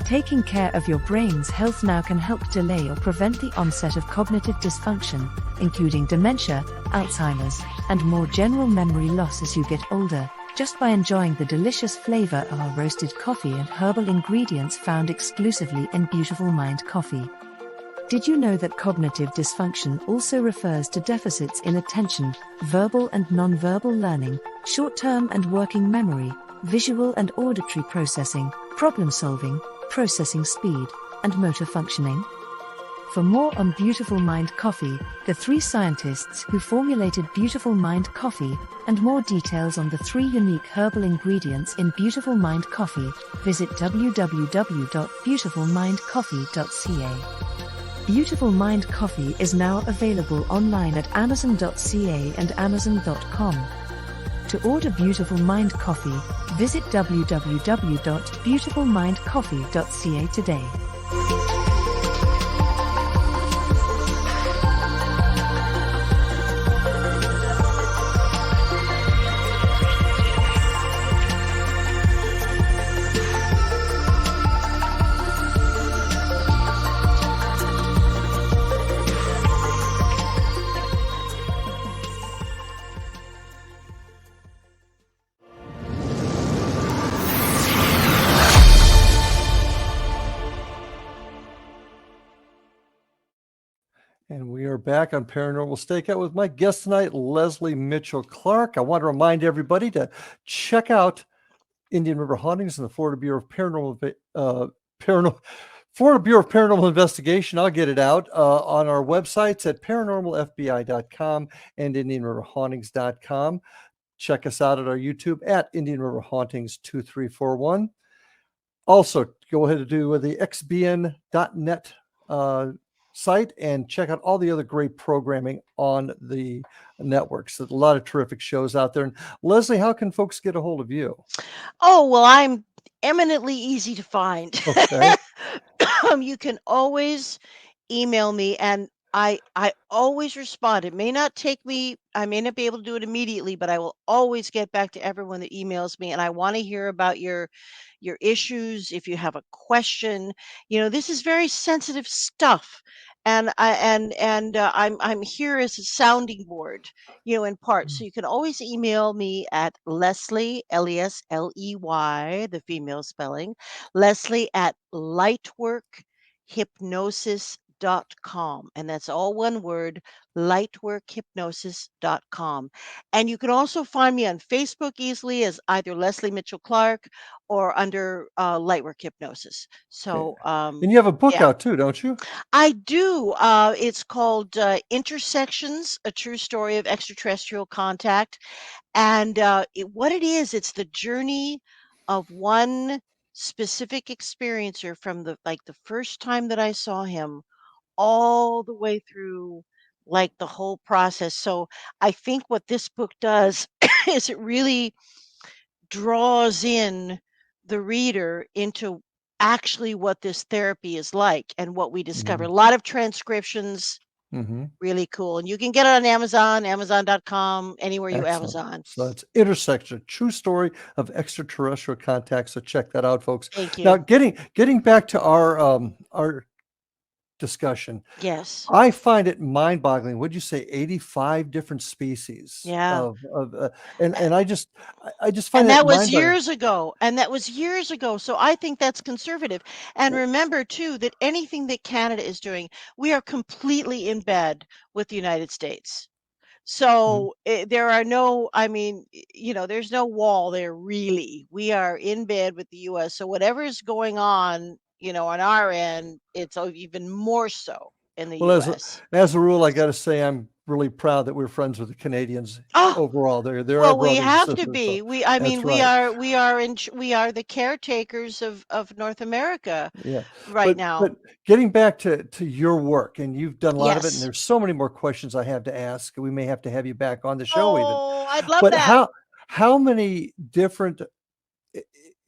Taking care of your brain's health now can help delay or prevent the onset of cognitive dysfunction, including dementia, Alzheimer's, and more general memory loss as you get older, just by enjoying the delicious flavor of our roasted coffee and herbal ingredients found exclusively in Beautiful Mind Coffee. Did you know that cognitive dysfunction also refers to deficits in attention, verbal and non-verbal learning, short-term and working memory, visual and auditory processing, problem-solving, processing speed, and motor functioning? For more on Beautiful Mind Coffee, the 3 scientists who formulated Beautiful Mind Coffee, and more details on the 3 unique herbal ingredients in Beautiful Mind Coffee, visit www.beautifulmindcoffee.ca. Beautiful Mind Coffee is now available online at amazon.ca and amazon.com. To order Beautiful Mind Coffee, visit www.beautifulmindcoffee.ca today. And we are back on Paranormal Stakeout with my guest tonight, Lesley Mitchell-Clarke. I want to remind everybody to check out Indian River Hauntings and the Florida Bureau of Florida Bureau of Paranormal Investigation. I'll get it out on our websites at paranormalfbi.com and indianriverhauntings.com. Check us out at our YouTube at Indian River Hauntings 2341. Also, go ahead and do the xbn.net site and check out all the other great programming on the networks. There's a lot of terrific shows out there. And Lesley, how can folks get a hold of you? Oh, well, I'm eminently easy to find. Okay. You can always email me, and I always respond. It may not take me, I may not be able to do it immediately, but I will always get back to everyone that emails me, and I want to hear about your issues. If you have a question, this is very sensitive stuff. I'm here as a sounding board, in part. So you can always email me at Lesley, Lesley, the female spelling, Lesley at lightworkhypnosis.com. And that's all one word, lightworkhypnosis.com. And you can also find me on Facebook easily as either Lesley Mitchell-Clarke or under Lightwork Hypnosis. So, And you have a book yeah. out too, don't you? I do. It's called Intersections, A True Story of Extraterrestrial Contact. And what it is, it's the journey of one specific experiencer from the first time that I saw him all the way through like the whole process. So I think what this book does is it really draws in the reader into actually what this therapy is like and what we discover. A lot of transcriptions, really cool. And you can get it on Amazon, Amazon.com, anywhere you Excellent. Amazon. So it's Intersection, True Story of Extraterrestrial Contact. So check that out, folks. Thank you. Now, getting back to our discussion. Yes. I find it mind-boggling. Would you say 85 different species? Yeah. And I just find And that that was mind-boggling. years ago. And that was years ago. So I think that's conservative. And remember too that anything that Canada is doing, we are completely in bed with the United States. So there are no, there's no wall there really. We are in bed with the US. So whatever is going on, on our end, it's even more so in the Well, US. as a rule, I got to say I'm really proud that we're friends with the Canadians overall. They're our Well, we brothers and have to sisters. be. So We that's right. we are the caretakers of North America Yeah. right now. But getting back to your work, and you've done a lot of it, and Yes. there's so many more questions I have to ask. We may have to have you back on the show even. Oh, I'd love But that. how many different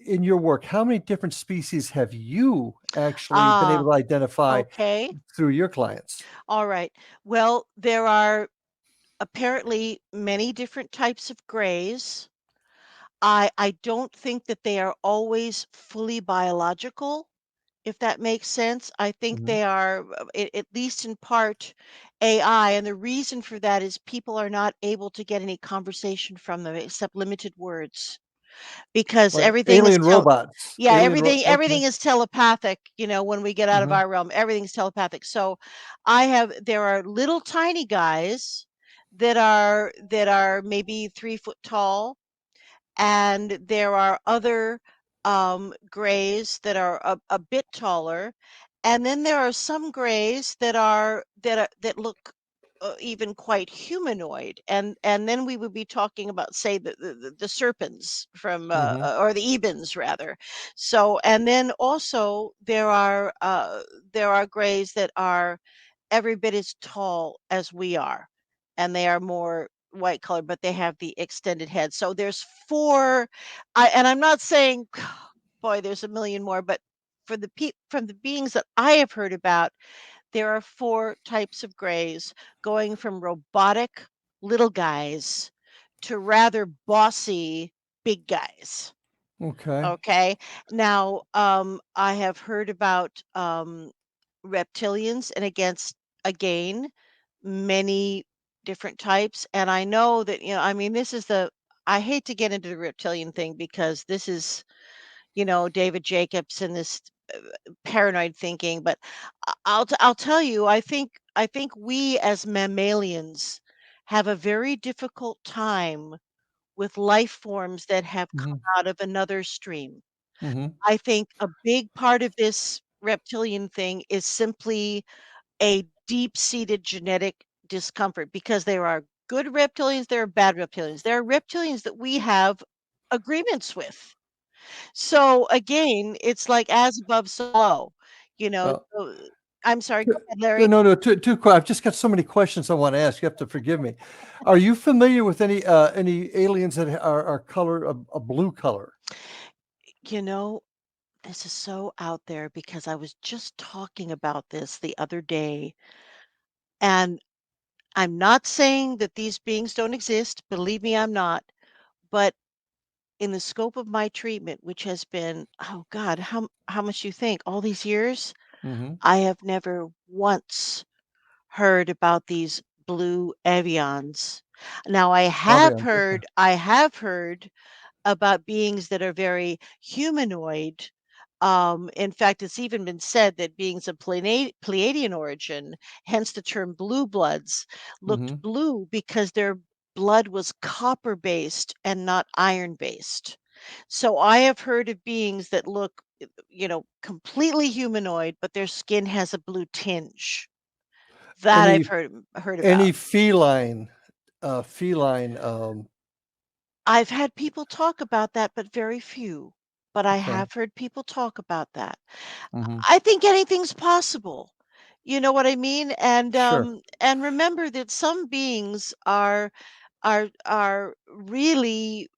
in your work, how many different species have you actually been able to identify Okay. through your clients? All right. Well, there are apparently many different types of grays. I don't think that they are always fully biological, if that makes sense. I think they are, at least in part, AI. And the reason for that is people are not able to get any conversation from them except limited words because Like everything is alien robots. everything Okay. is telepathic, when we get out of our realm, everything's telepathic. So there are little tiny guys that are maybe 3 foot tall, and there are other grays that are a bit taller, and then there are some grays that look even quite humanoid, and then we would be talking about, say, the serpents from or the ebens rather. So, and then also there are grays that are every bit as tall as we are, and they are more white color, but they have the extended head. So there's four. And I'm not saying, boy, there's a million more, but from the beings that I have heard about, there are four types of grays, going from robotic little guys to rather bossy big guys. Okay. Okay. Now, I have heard about reptilians, and again, many different types. And I know that, this is I hate to get into the reptilian thing because this is, David Jacobs and this paranoid thinking, but I'll tell you, I think we as mammalians have a very difficult time with life forms that have come out of another stream. I think a big part of this reptilian thing is simply a deep-seated genetic discomfort, because there are good reptilians, there are bad reptilians. There are reptilians that we have agreements with. So again, it's like as above, so below, Well, so I'm sorry, go ahead, Larry. no, too quick. I've just got so many questions I want to ask. You have to forgive me. Are you familiar with any aliens that are color a blue color? This is so out there because I was just talking about this the other day, and I'm not saying that these beings don't exist. Believe me, I'm not. But in the scope of my treatment, which has been, oh God, how much you think all these years, I have never once heard about these blue avians. Now Avian, okay. I have heard about beings that are very humanoid. In fact, it's even been said that beings of Pleiadian origin, hence the term blue bloods, looked Mhm. blue because their blood was copper based and not iron based. So I have heard of beings that look, completely humanoid, but their skin has a blue tinge. That Any I've heard about. any feline, I've had people talk about that, but very few. But I okay. have heard people talk about that. Mhm. I think anything's possible. You know what I mean? Sure. And remember that some beings are really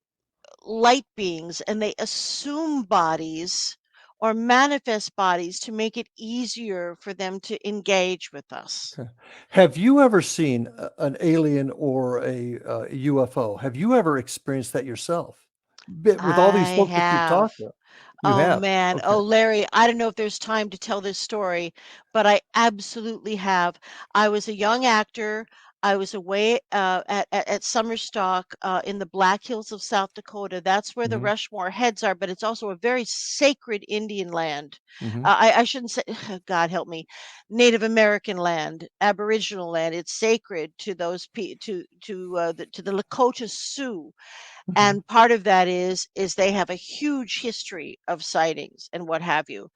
light beings and they assume bodies or manifest bodies to make it easier for them to engage with us. Okay. Have you ever seen an alien or a UFO? Have you ever experienced that yourself? With all these I folks that you've have. talked to? You Oh have? man. Okay. Oh Larry, I don't know if there's time to tell this story, but I absolutely have. I was a young actor. I was away at summer stock in the Black Hills of South Dakota. That's where the Mhm. Rushmore heads are, but it's also a very sacred Indian land. Mhm. I shouldn't say, God help me, Native American land, Aboriginal land. It's sacred to those to the Lakota Sioux, Mhm. and part of that is they have a huge history of sightings and what have you.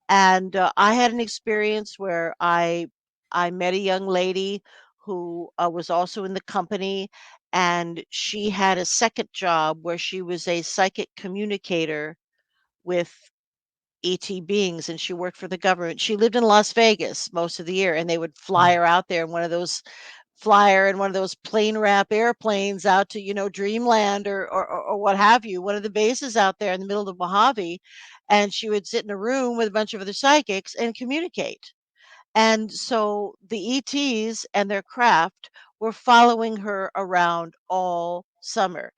And I had an experience where I met a young lady who was also in the company, and she had a second job where she was a psychic communicator with ET beings, and she worked for the government. She lived in Las Vegas most of the year, and they would fly Mm. her out there in one of those plane wrap airplanes out to, Dreamland or what have you, one of the bases out there in the middle of the Mojave. And she would sit in a room with a bunch of other psychics and communicate. And so the ETs and their craft were following her around all summer.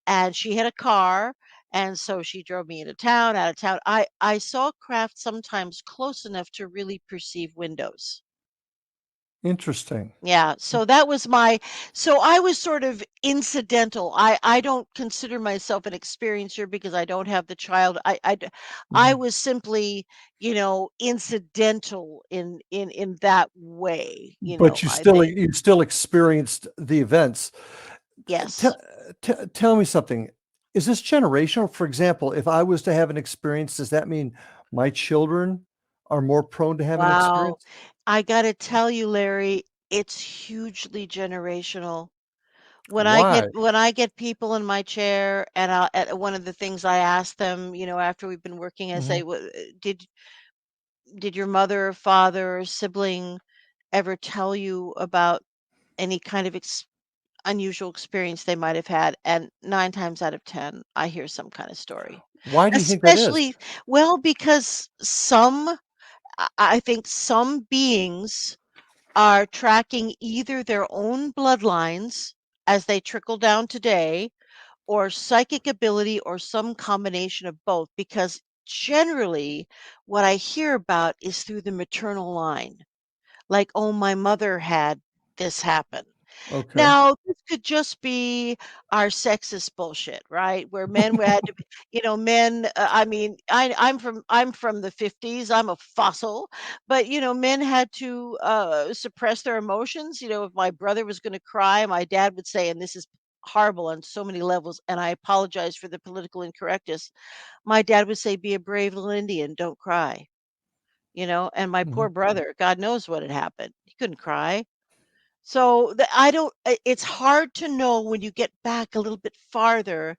And she had a car, and so she drove me into town, out of town. I saw craft sometimes close enough to really perceive windows. Interesting. Yeah, so I was sort of incidental. I don't consider myself an experiencer because I don't have the child. I Mhm. was simply, incidental in that way, But I think. you still experienced the events. Te Yes. Tell me something. Is this generational? For example, if I was to have an experience, does that mean my children are more prone to have an Wow. experience? I gotta tell you, Larry, it's hugely generational. Why? When I get people in my chair and one of the things I ask them, after we've been working, I say, Mhm. Did your mother or father or sibling ever tell you about any kind of unusual experience they might have had?" And 9 times out of 10, I hear some kind of story. Why do you think that is? Especially, well, because I think some beings are tracking either their own bloodlines as they trickle down today, or psychic ability, or some combination of both, because generally what I hear about is through the maternal line. Like, oh, my mother had this happen. Okay. Now, this could just be our sexist bullshit, right? Where men had to be, men. I mean, I'm from the '50s. I'm a fossil, but men had to suppress their emotions. If my brother was going to cry, my dad would say, and this is horrible on so many levels, and I apologize for the political incorrectness. My dad would say, "Be a brave little Indian, don't cry." And my poor Mhm. brother, God knows what had happened. He couldn't cry. So I don't. It's hard to know when you get back a little bit farther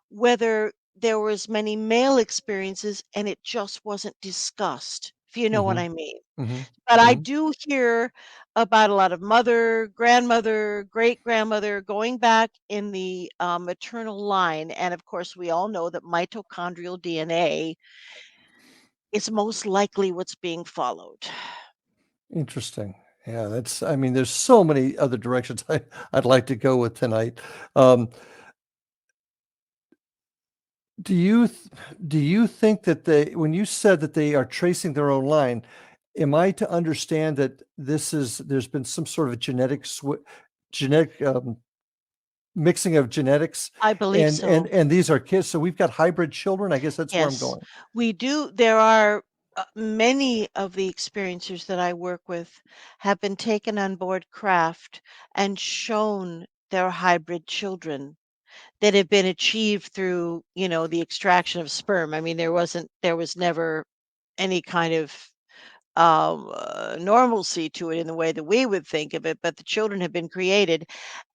whether there was many male experiences and it just wasn't discussed, if you know what Mhm. I mean. Mhm. But I Mhm. do hear about a lot of mother, grandmother, great grandmother going back in the maternal line, and of course we all know that mitochondrial DNA is most likely what's being followed. Interesting. Yeah, I mean, there's so many other directions I'd like to go with tonight. Um, do you th do you think that when you said that they are tracing their own line, am I to understand that there's been some sort of genetic mixing of genetics, I believe so. and these are kids, so we've got hybrid children? I guess that's where I'm Yes, going. we do. There are many of the experiencers that I work with have been taken on board craft and shown their hybrid children that have been achieved through, the extraction of sperm. I mean, there was never any kind of normalcy to it in the way that we would think of it, but the children have been created,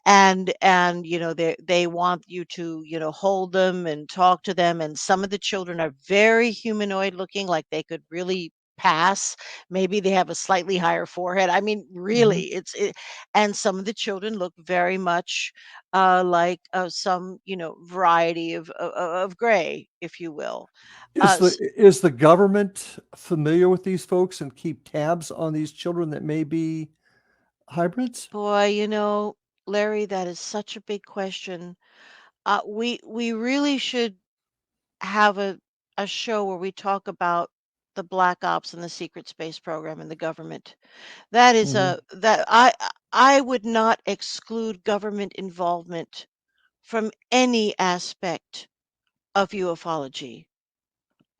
and they want you to hold them and talk to them, and some of the children are very humanoid looking, like they could really pass. Maybe they have a slightly higher forehead. I mean, Mhm. really, and some of the children look very much like some variety of gray, if you will. Is uh, the is the government familiar with these folks and keep tabs on these children that may be hybrids? Boy, Larry, that is such a big question. We really should have a show where we talk about the black ops and the secret space program and the government. That is Mhm. a that I would not exclude government involvement from any aspect of ufology.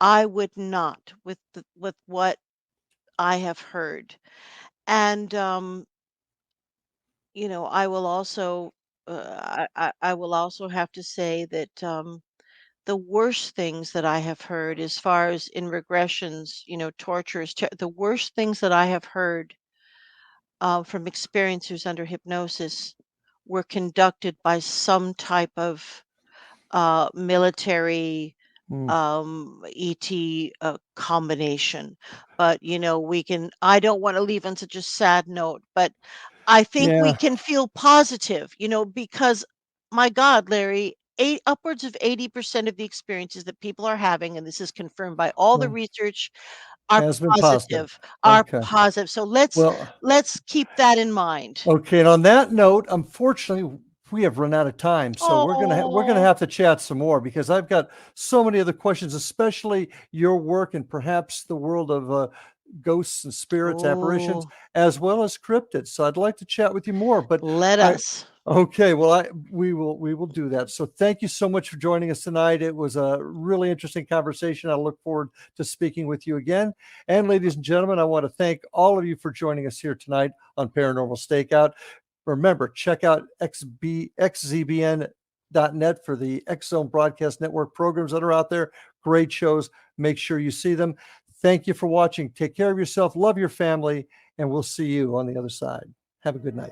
I would not, with what I have heard. And I will also I will also have to say that the worst things that I have heard, as far as in regressions, tortures, the worst things that I have heard from experiencers under hypnosis were conducted by some type of military Mm. ET combination. But I don't want to leave on such a sad note, but I think we Yeah. can feel positive, because my God, Larry, upwards of 80% of the experiences that people are having, and this is confirmed by all the Well, research, are has been positive. positive, are Okay. positive. So let's Well, let's keep that in mind. okay, and on that note, unfortunately, we have run out of time, so we're gonna Oh, have to chat some more because I've got so many other questions, especially your work and perhaps the world of ghosts and spirits, apparitions, oh, as well as cryptids. So I'd like to chat with you more, but let I us. okay, well, we will do that. So thank you so much for joining us tonight. It was a really interesting conversation. I look forward to speaking with you again. And ladies and gentlemen, I want to thank all of you for joining us here tonight on Paranormal Stakeout. Remember, check out xzbn.net for the X Zone Broadcast Network programs that are out there. Great shows. Make sure you see them. Thank you for watching. Take care of yourself, love your family, and we'll see you on the other side. Have a good night.